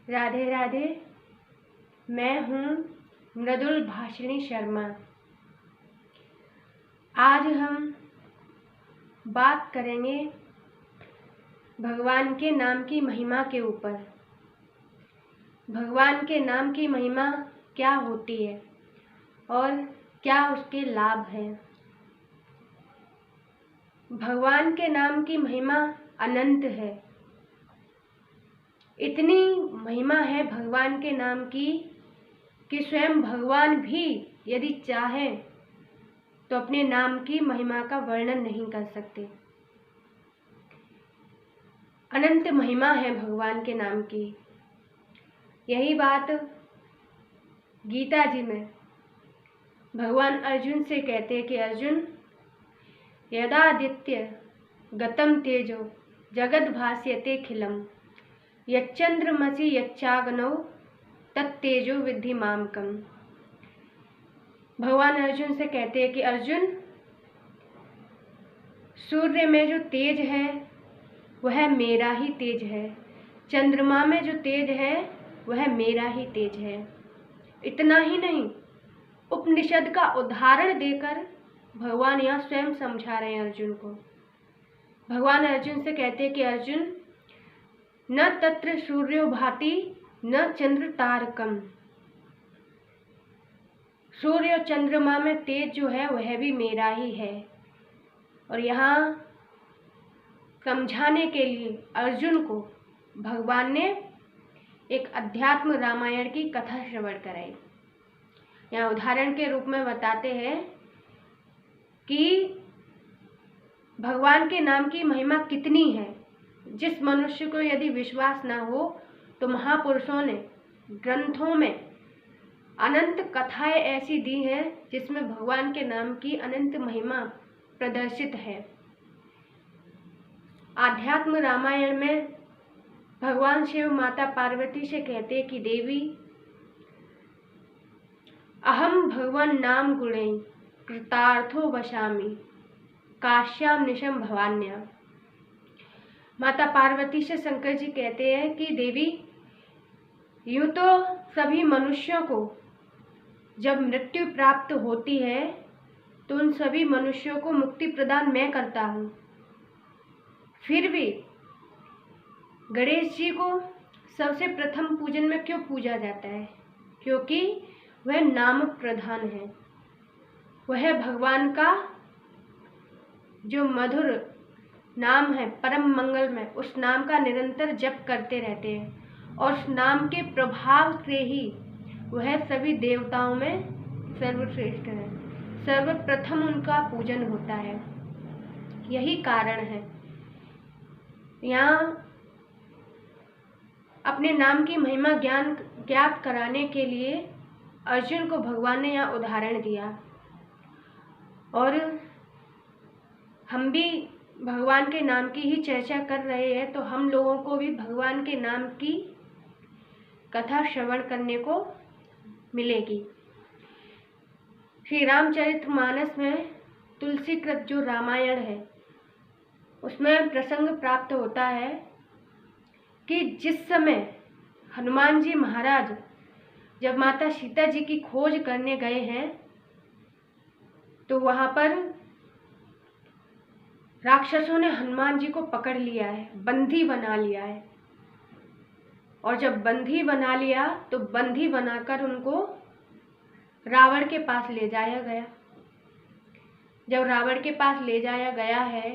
राधे राधे। मैं हूँ मृदुल भाषिणी शर्मा। आज हम बात करेंगे भगवान के नाम की महिमा के ऊपर। भगवान के नाम की महिमा क्या होती है और क्या उसके लाभ हैं। भगवान के नाम की महिमा अनंत है। इतनी महिमा है भगवान के नाम की कि स्वयं भगवान भी यदि चाहें तो अपने नाम की महिमा का वर्णन नहीं कर सकते। अनंत महिमा है भगवान के नाम की। यही बात गीता जी में भगवान अर्जुन से कहते हैं कि अर्जुन, यदादित्य गतम तेजो जगद भास्यते खिलम यच्चंद्रमसि यच्चाग्नौ तत्तेजो विद्धि मामकम। भगवान अर्जुन से कहते हैं कि अर्जुन, सूर्य में जो तेज है वह मेरा ही तेज है, चंद्रमा में जो तेज है वह मेरा ही तेज है। इतना ही नहीं, उपनिषद का उदाहरण देकर भगवान यहाँ स्वयं समझा रहे हैं अर्जुन को। भगवान अर्जुन से कहते हैं कि अर्जुन, न तत्र सूर्यो भाति न चंद्र तारकम। सूर्य और चंद्रमा में तेज जो है वह भी मेरा ही है। और यहाँ समझाने के लिए अर्जुन को भगवान ने एक अध्यात्म रामायण की कथा श्रवण कराई। यहाँ उदाहरण के रूप में बताते हैं कि भगवान के नाम की महिमा कितनी है। जिस मनुष्य को यदि विश्वास ना हो तो महापुरुषों ने ग्रंथों में अनंत कथाएं ऐसी दी हैं जिसमें भगवान के नाम की अनंत महिमा प्रदर्शित है। आध्यात्म रामायण में भगवान शिव माता पार्वती से कहते कि देवी, अहम भगवान नाम गुणे कृतार्थो वशामि काश्याम निशम भवान्या। माता पार्वती से शंकर जी कहते हैं कि देवी, यूं तो सभी मनुष्यों को जब मृत्यु प्राप्त होती है तो उन सभी मनुष्यों को मुक्ति प्रदान मैं करता हूँ। फिर भी गणेश जी को सबसे प्रथम पूजन में क्यों पूजा जाता है? क्योंकि वह नाम प्रधान है। वह भगवान का जो मधुर नाम है, परम मंगल में, उस नाम का निरंतर जप करते रहते हैं और उस नाम के प्रभाव से ही वह सभी देवताओं में सर्वश्रेष्ठ है। सर्वप्रथम उनका पूजन होता है। यही कारण है। यहाँ अपने नाम की महिमा ज्ञात कराने के लिए अर्जुन को भगवान ने यहाँ उदाहरण दिया। और हम भी भगवान के नाम की ही चर्चा कर रहे हैं तो हम लोगों को भी भगवान के नाम की कथा श्रवण करने को मिलेगी। श्री रामचरितमानस में तुलसीकृत जो रामायण है उसमें प्रसंग प्राप्त होता है कि जिस समय हनुमान जी महाराज जब माता सीता जी की खोज करने गए हैं तो वहाँ पर राक्षसों ने हनुमान जी को पकड़ लिया है, बंदी बना लिया है। और जब बंदी बना लिया तो बंदी बनाकर उनको रावण के पास ले जाया गया। जब रावण के पास ले जाया गया है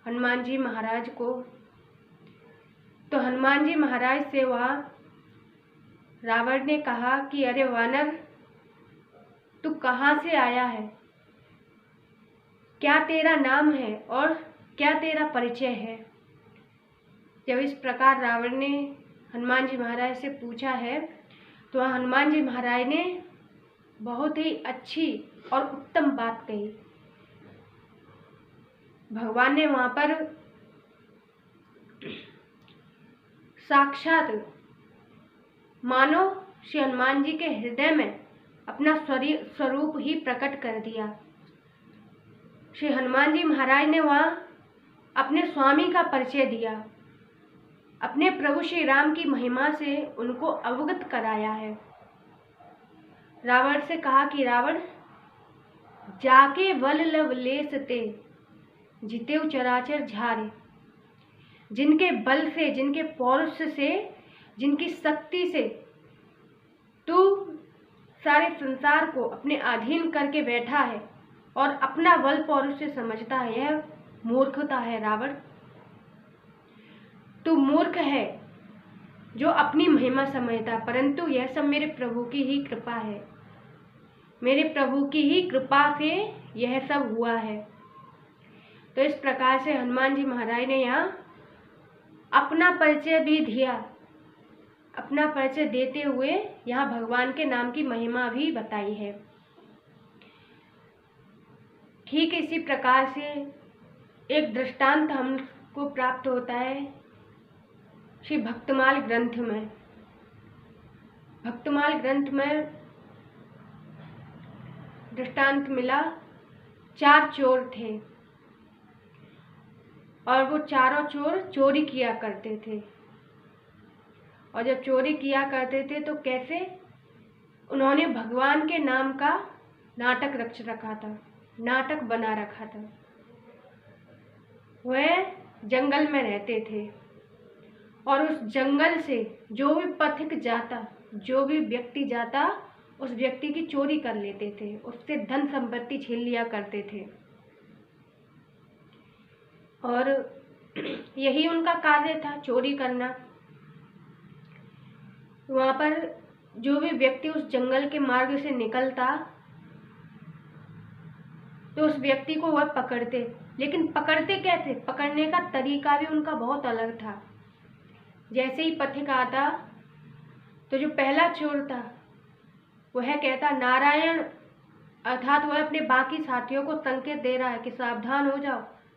हनुमान जी महाराज को, तो हनुमान जी महाराज से वहाँ रावण ने कहा कि अरे वानर, तू कहाँ से आया है? क्या तेरा नाम है और क्या तेरा परिचय है? जब इस प्रकार रावण ने हनुमान जी महाराज से पूछा है तो हनुमान जी महाराज ने बहुत ही अच्छी और उत्तम बात कही। भगवान ने वहाँ पर साक्षात मानो श्री हनुमान जी के हृदय में अपना स्वरूप ही प्रकट कर दिया। श्री हनुमान जी महाराज ने वहाँ अपने स्वामी का परिचय दिया, अपने प्रभु श्री राम की महिमा से उनको अवगत कराया है। रावण से कहा कि रावण, जाके वल लवलेस ते जितेउ चराचर झारे। जिनके बल से, जिनके पौरुष से, जिनकी शक्ति से तू सारे संसार को अपने अधीन करके बैठा है और अपना बल पौरुष से समझता है, यह मूर्खता है रावण। तू मूर्ख है जो अपनी महिमा समझता, परंतु यह सब मेरे प्रभु की ही कृपा है। मेरे प्रभु की ही कृपा से यह सब हुआ है। तो इस प्रकार से हनुमान जी महाराज ने यहाँ अपना परिचय भी दिया। अपना परिचय देते हुए यहाँ भगवान के नाम की महिमा भी बताई है। ठीक इसी प्रकार से एक दृष्टांत हमको प्राप्त होता है श्री भक्तमाल ग्रंथ में। भक्तमाल ग्रंथ में दृष्टांत मिला, 4 चोर थे और वो चारों चोर चोरी किया करते थे। और जब चोरी किया करते थे तो कैसे उन्होंने भगवान के नाम का नाटक रच रखा था, नाटक बना रखा था। वह जंगल में रहते थे और उस जंगल से जो भी पथिक जाता, जो भी व्यक्ति जाता, उस व्यक्ति की चोरी कर लेते थे, उससे धन संपत्ति छीन लिया करते थे। और यही उनका कार्य था, चोरी करना। वहाँ पर जो भी व्यक्ति उस जंगल के मार्ग से निकलता तो उस व्यक्ति को वह पकड़ते, लेकिन पकड़ते कैसे, पकड़ने का तरीका भी उनका बहुत अलग था। जैसे ही पथिक आता तो जो पहला चोर था वह कहता नारायण, अर्थात वह अपने बाकी साथियों को संकेत दे रहा है कि सावधान हो जाओ,